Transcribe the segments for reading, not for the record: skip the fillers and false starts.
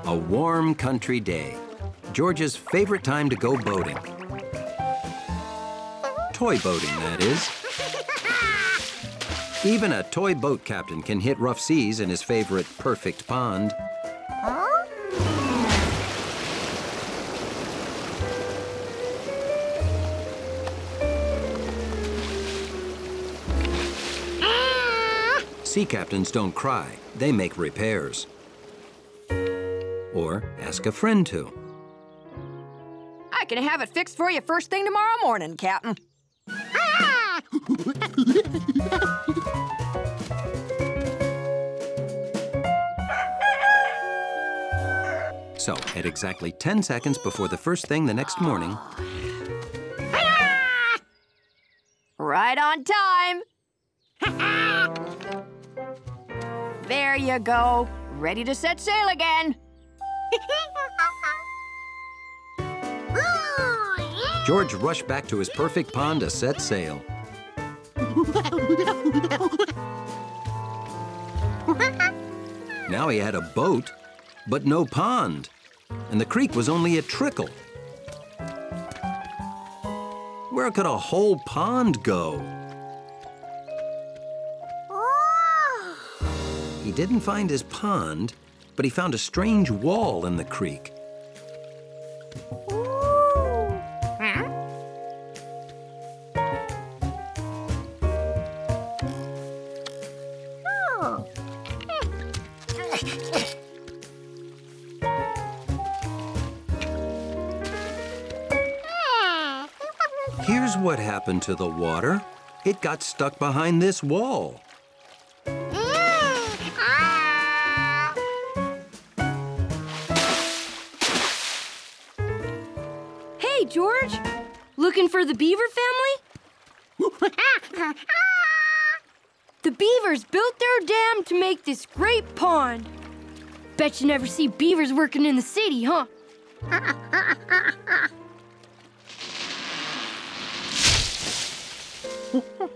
A warm country day. George's favorite time to go boating. Toy boating, that is. Even a toy boat captain can hit rough seas in his favorite perfect pond. Sea captains don't cry, they make repairs. Or ask a friend to. I can have it fixed for you first thing tomorrow morning, Captain. So, at exactly 10 seconds before the first thing the next morning... Right on time. There you go. Ready to set sail again. George rushed back to his perfect pond to set sail. Now he had a boat, but no pond. And the creek was only a trickle. Where could a whole pond go? He didn't find his pond, but he found a strange wall in the creek. Here's what happened to the water. It got stuck behind this wall. Hey, George! Looking for the Beaver family? The beavers built their dam to make this great pond. Bet you never see beavers working in the city, huh?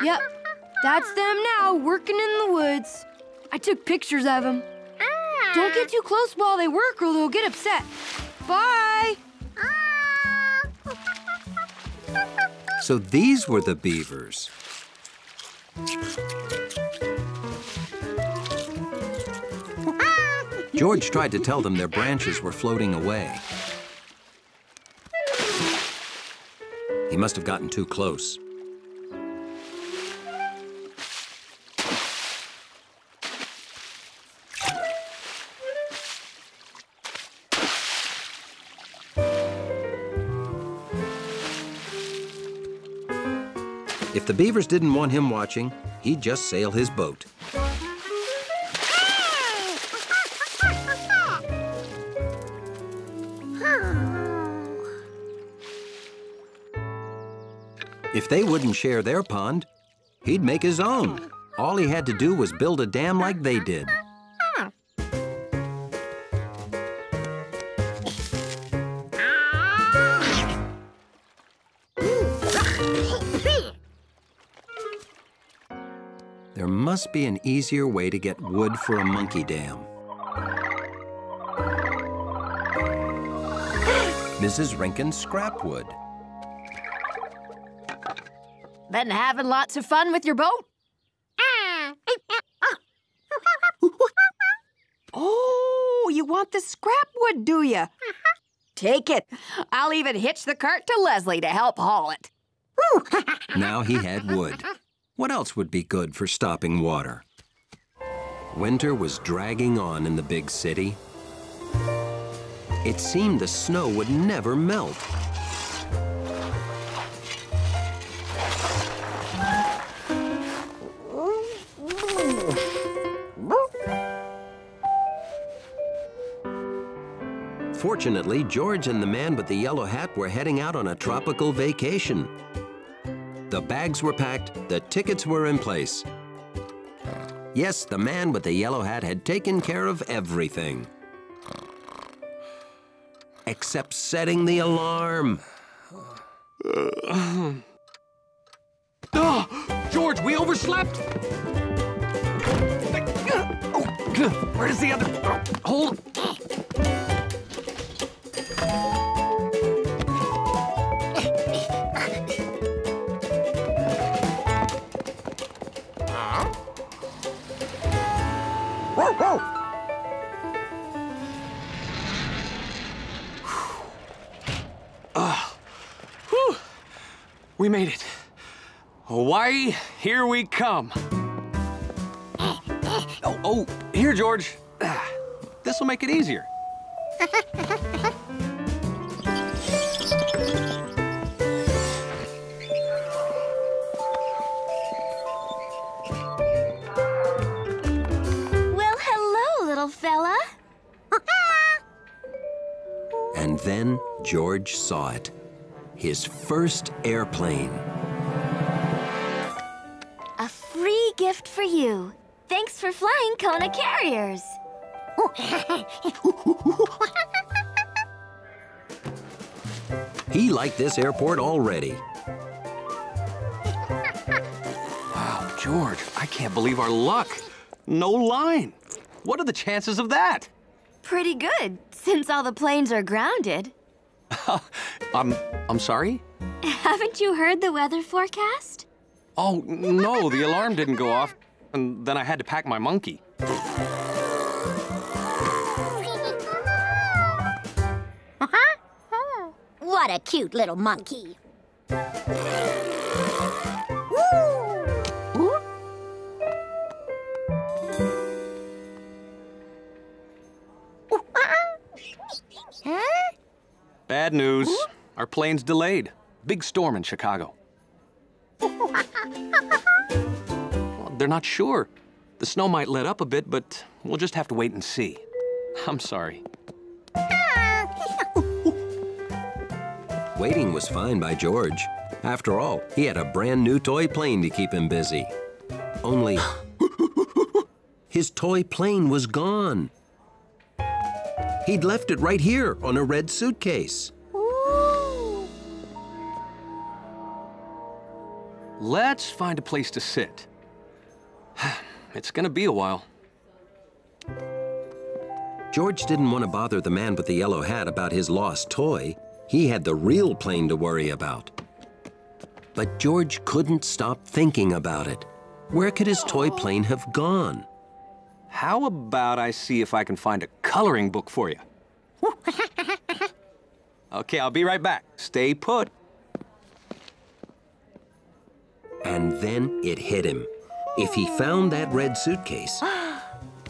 Yep, that's them now, working in the woods. I took pictures of them. Don't get too close while they work or they'll get upset. Bye! So these were the beavers. George tried to tell them their branches were floating away. He must have gotten too close. If the beavers didn't want him watching, he'd just sail his boat. If they wouldn't share their pond, he'd make his own. All he had to do was build a dam like they did. There must be an easier way to get wood for a monkey dam. Mrs. Rinkin's scrap wood. Been having lots of fun with your boat? Oh, you want the scrap wood, do you? Take it. I'll even hitch the cart to Leslie to help haul it. Now he had wood. What else would be good for stopping water? Winter was dragging on in the big city. It seemed the snow would never melt. Fortunately, George and the man with the yellow hat were heading out on a tropical vacation. The bags were packed, the tickets were in place. Yes, the man with the yellow hat had taken care of everything. Except setting the alarm. George, we overslept! Where is the other? Hold. We made it. Hawaii, here we come. Oh, here, George. This will make it easier. Well, hello, little fella. And then George saw it. His first airplane. A free gift for you. Thanks for flying Kona Carriers. He liked this airport already. Wow, George, I can't believe our luck. No line. What are the chances of that? Pretty good, since all the planes are grounded. I'm sorry? Haven't you heard the weather forecast? Oh, no, the alarm didn't go off, and then I had to pack my monkey. What a cute little monkey. Bad news. Our plane's delayed. Big storm in Chicago. Well, they're not sure. The snow might let up a bit, but we'll just have to wait and see. I'm sorry. Waiting was fine by George. After all, he had a brand new toy plane to keep him busy. Only his toy plane was gone. He'd left it right here on a red suitcase. Let's find a place to sit. It's gonna be a while. George didn't want to bother the man with the yellow hat about his lost toy. He had the real plane to worry about. But George couldn't stop thinking about it. Where could his toy plane have gone? How about I see if I can find a coloring book for you? Okay, I'll be right back. Stay put. And then it hit him. If he found that red suitcase,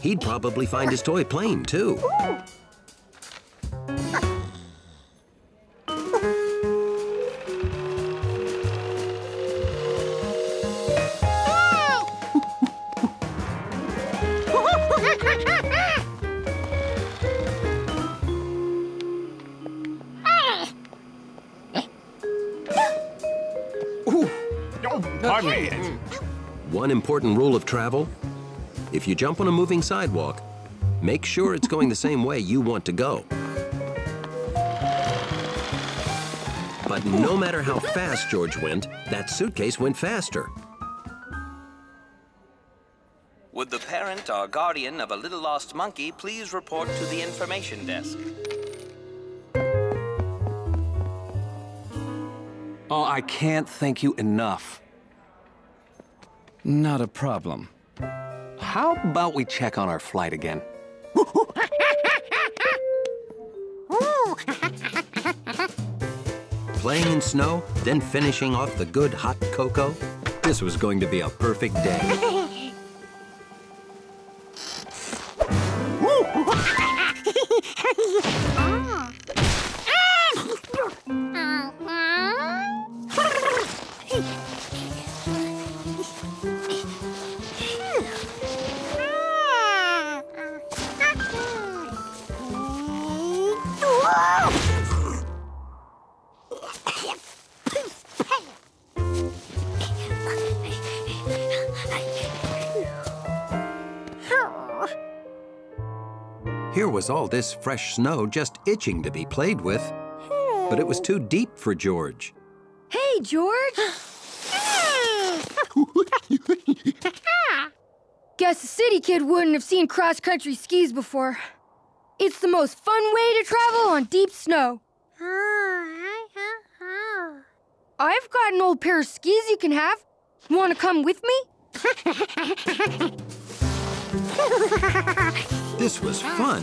he'd probably find his toy plane, too. Pardon me. One important rule of travel: if you jump on a moving sidewalk, make sure it's going the same way you want to go. But no matter how fast George went, that suitcase went faster. Would the parent or guardian of a little lost monkey please report to the information desk? Oh, I can't thank you enough. Not a problem. How about we check on our flight again? Playing in snow, then finishing off the good hot cocoa. This was going to be a perfect day. Here was all this fresh snow just itching to be played with. But it was too deep for George. Hey, George! Guess a city kid wouldn't have seen cross-country skis before. It's the most fun way to travel on deep snow. I've got an old pair of skis you can have. Want to come with me? This was fun.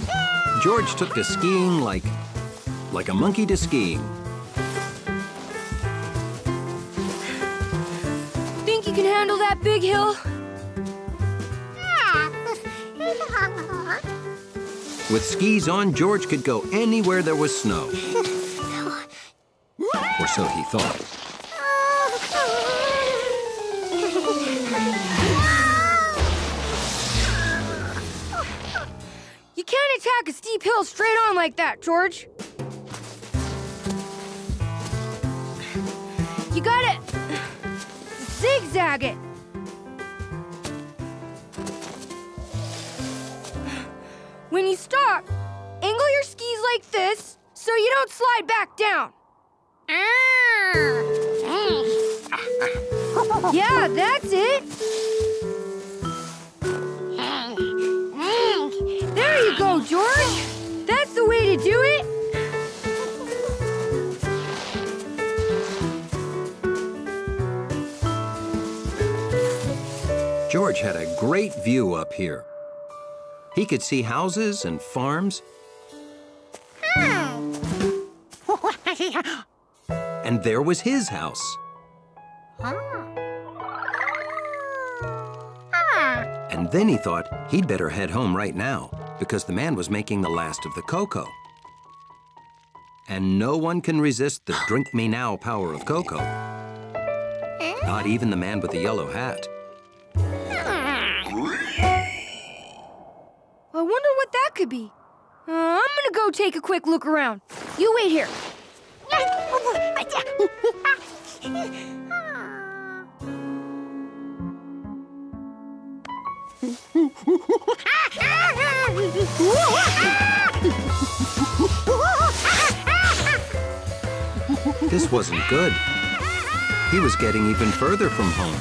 George took to skiing like a monkey to skiing. handle that big hill? With skis on, George could go anywhere there was snow. Or so he thought. You can't attack a steep hill straight on like that, George. You gotta zigzag it. When you stop, angle your skis like this so you don't slide back down. Yeah, that's it. There you go, George. That's the way to do it. George had a great view up here. He could see houses and farms. And there was his house. And then he thought he'd better head home right now because the man was making the last of the cocoa. And no one can resist the drink me now power of cocoa. Not even the man with the yellow hat. I wonder what that could be. I'm gonna go take a quick look around. You wait here. This wasn't good. He was getting even further from home.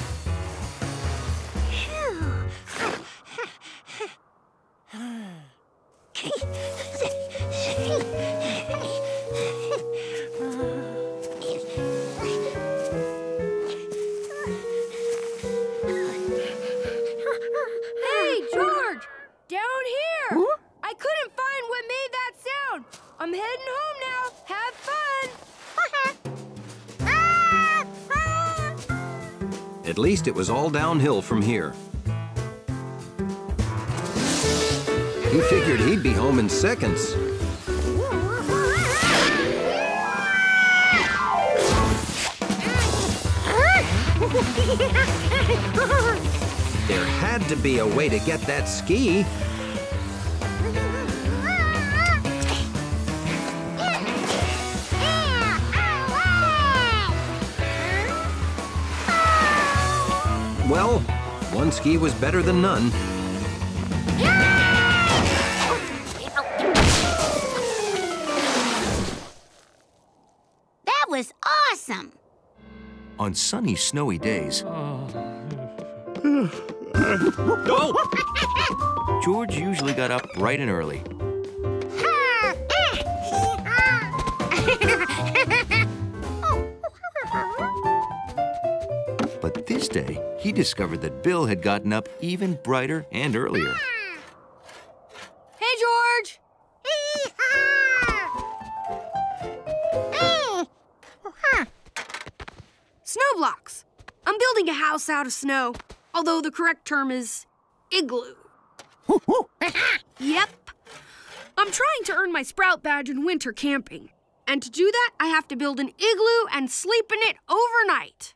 Hey, George! Down here! I couldn't find what made that sound. I'm heading home now. Have fun! At least it was all downhill from here. He figured he'd be home in seconds. There had to be a way to get that ski. Well, one ski was better than none. That was awesome. On sunny, snowy days, George usually got up bright and early. But this day, he discovered that Bill had gotten up even brighter and earlier. Hey, George! Snow blocks. I'm building a house out of snow, although the correct term is igloo. Yep. I'm trying to earn my Sprout badge in winter camping. And to do that, I have to build an igloo and sleep in it overnight.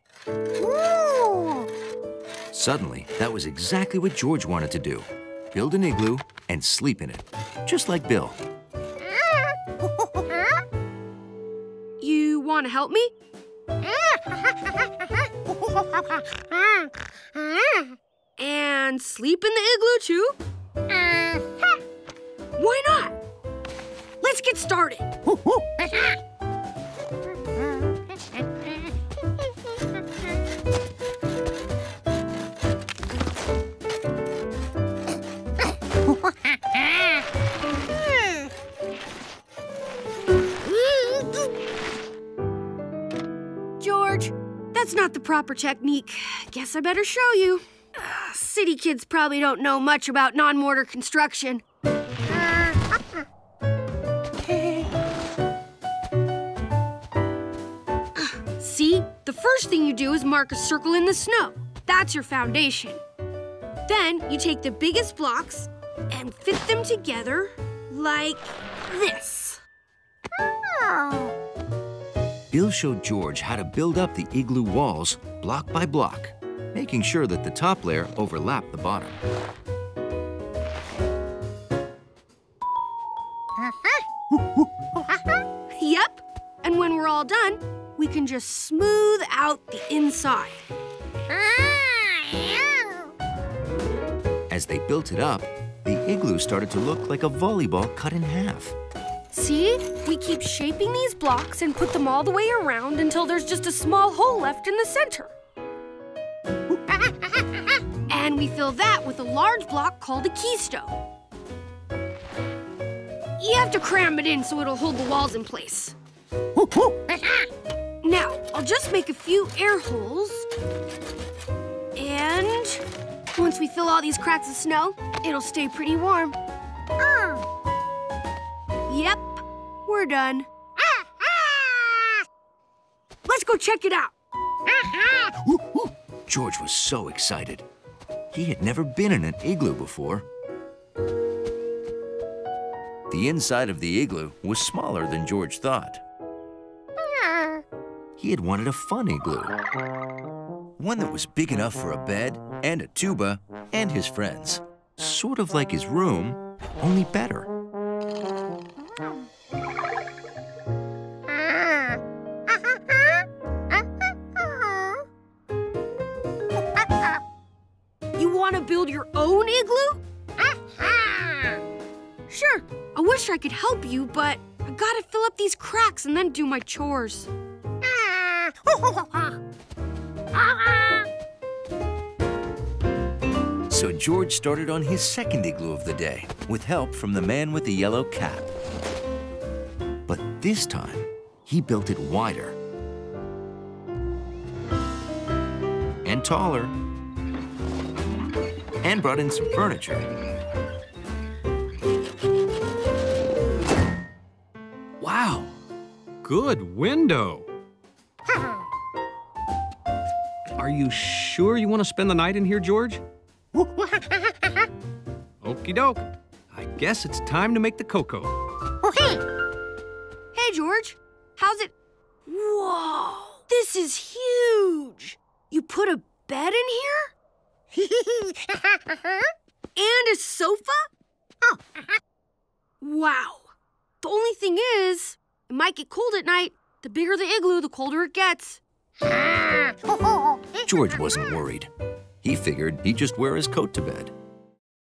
Suddenly, that was exactly what George wanted to do. Build an igloo and sleep in it, just like Bill. You want to help me? And sleep in the igloo, too? Why not? Let's get started. George, that's not the proper technique. Guess I better show you. City kids probably don't know much about non-mortar construction. See? The first thing you do is mark a circle in the snow. That's your foundation. Then you take the biggest blocks and fit them together like this. Bill showed George how to build up the igloo walls block by block, making sure that the top layer overlapped the bottom. Yep. And when we're all done, we can just smooth out the inside. As they built it up, the igloo started to look like a volleyball cut in half. See? We keep shaping these blocks and put them all the way around until there's just a small hole left in the center. And we fill that with a large block called a keystone. You have to cram it in so it'll hold the walls in place. Now, I'll just make a few air holes. And once we fill all these cracks with snow, it'll stay pretty warm. Yep, we're done. Let's go check it out. George was so excited. He had never been in an igloo before. The inside of the igloo was smaller than George thought. He had wanted a fun igloo. One that was big enough for a bed and a tuba and his friends. Sort of like his room, only better. You want to build your own igloo? Sure, I wish I could help you, but I gotta fill up these cracks and then do my chores. So George started on his second igloo of the day with help from the man with the yellow cap. But this time, he built it wider and taller and brought in some furniture. Wow, good window. Are you sure you want to spend the night in here, George? Okie doke. I guess it's time to make the cocoa. Hey, George, how's it? Whoa, this is huge. You put a bed in here? And a sofa? Wow. The only thing is, it might get cold at night. The bigger the igloo, the colder it gets. George wasn't worried. He figured he'd just wear his coat to bed.